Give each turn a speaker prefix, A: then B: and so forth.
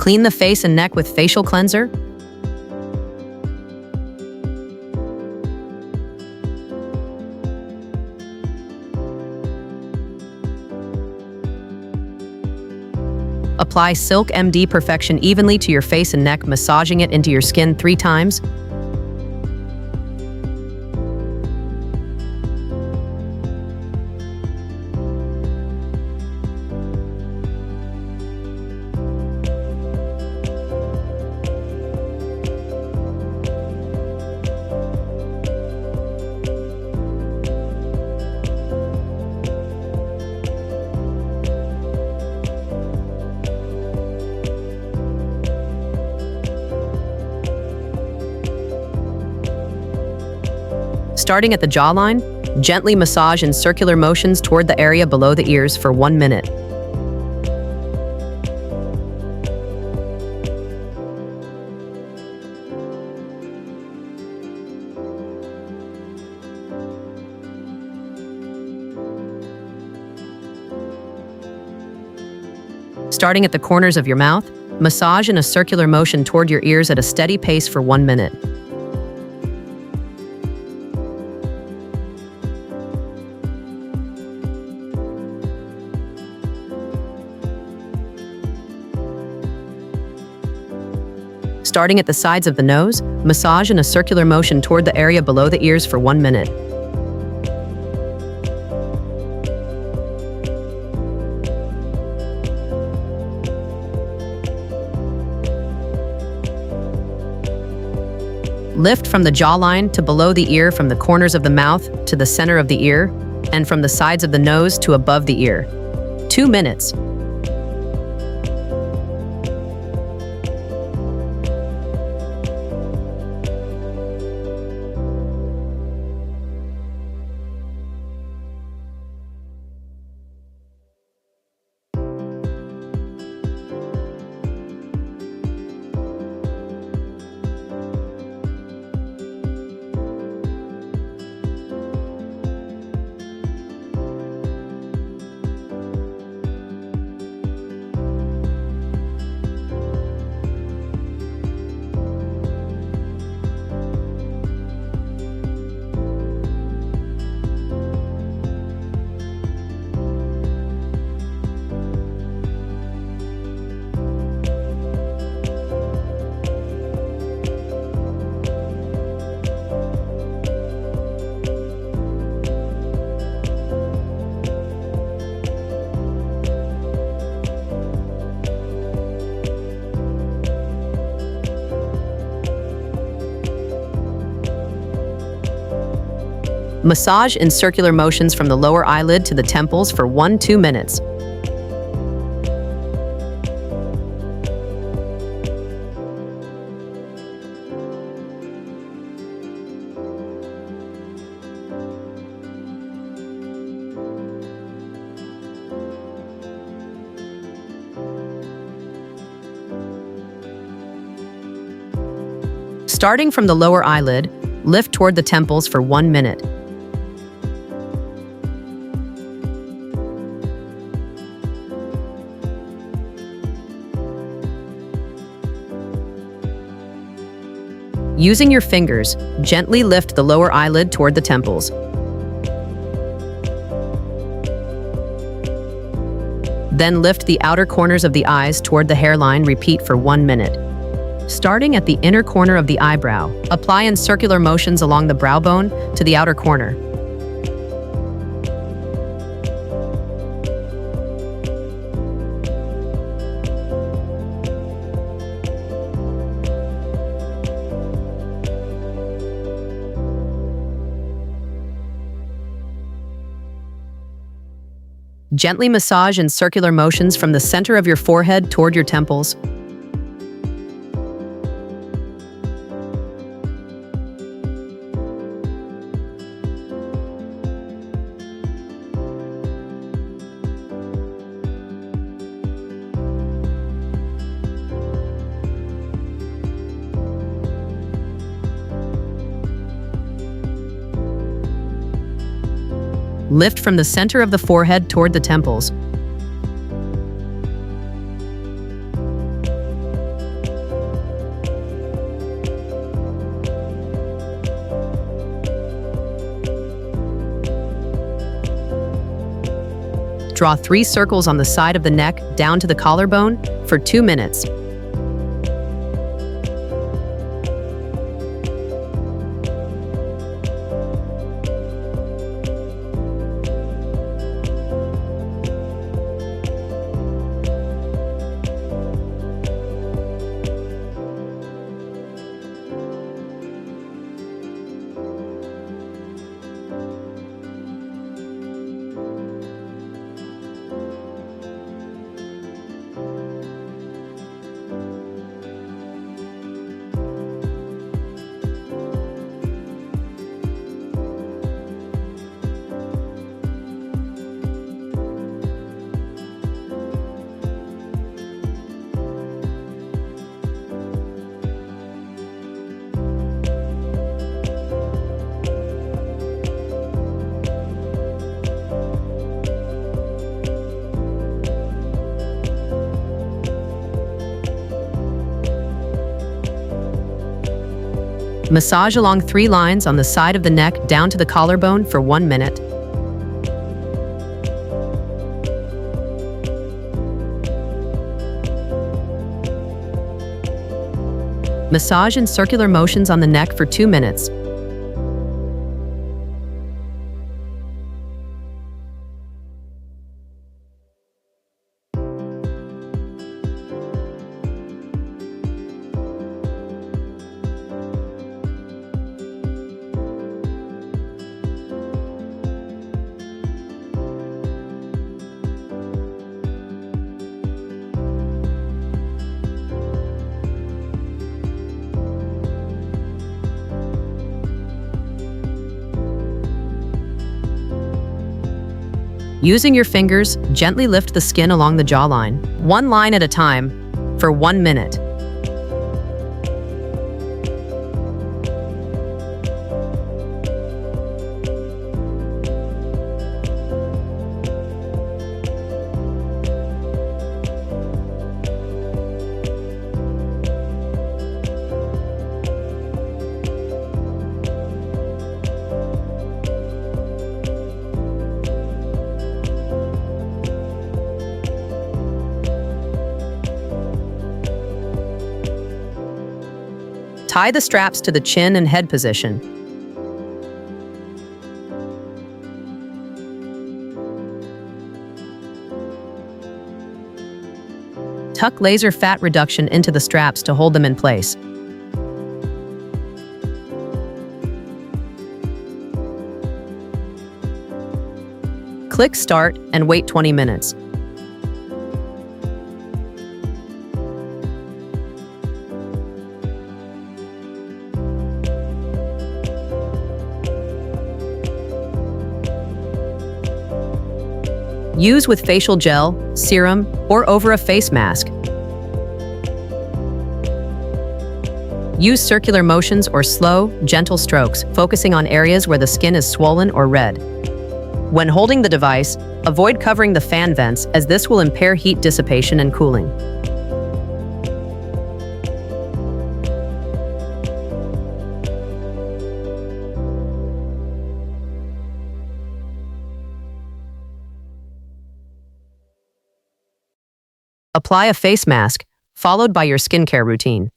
A: Clean the face and neck with facial cleanser. Apply Silk MD Perfection evenly to your face and neck, massaging it into your skin 3 times. Starting at the jawline, gently massage in circular motions toward the area below the ears for 1 minute. Starting at the corners of your mouth, massage in a circular motion toward your ears at a steady pace for 1 minute. Starting at the sides of the nose, massage in a circular motion toward the area below the ears for 1 minute. Lift from the jawline to below the ear, from the corners of the mouth to the center of the ear, and from the sides of the nose to above the ear. 2 minutes. Massage in circular motions from the lower eyelid to the temples for 1-2 minutes. Starting from the lower eyelid, lift toward the temples for 1 minute. Using your fingers, gently lift the lower eyelid toward the temples. Then lift the outer corners of the eyes toward the hairline. Repeat for 1 minute. Starting at the inner corner of the eyebrow, apply in circular motions along the brow bone to the outer corner. Gently massage in circular motions from the center of your forehead toward your temples. Lift from the center of the forehead toward the temples. Draw 3 circles on the side of the neck down to the collarbone for 2 minutes. Massage along 3 lines on the side of the neck down to the collarbone for 1 minute. Massage in circular motions on the neck for 2 minutes. Using your fingers, gently lift the skin along the jawline, 1 line at a time, for 1 minute. Tie the straps to the chin and head position. Tuck laser fat reduction into the straps to hold them in place. Click Start and wait 20 minutes. Use with facial gel, serum, or over a face mask. Use circular motions or slow, gentle strokes, focusing on areas where the skin is swollen or red. When holding the device, avoid covering the fan vents as this will impair heat dissipation and cooling. Apply a face mask, followed by your skincare routine.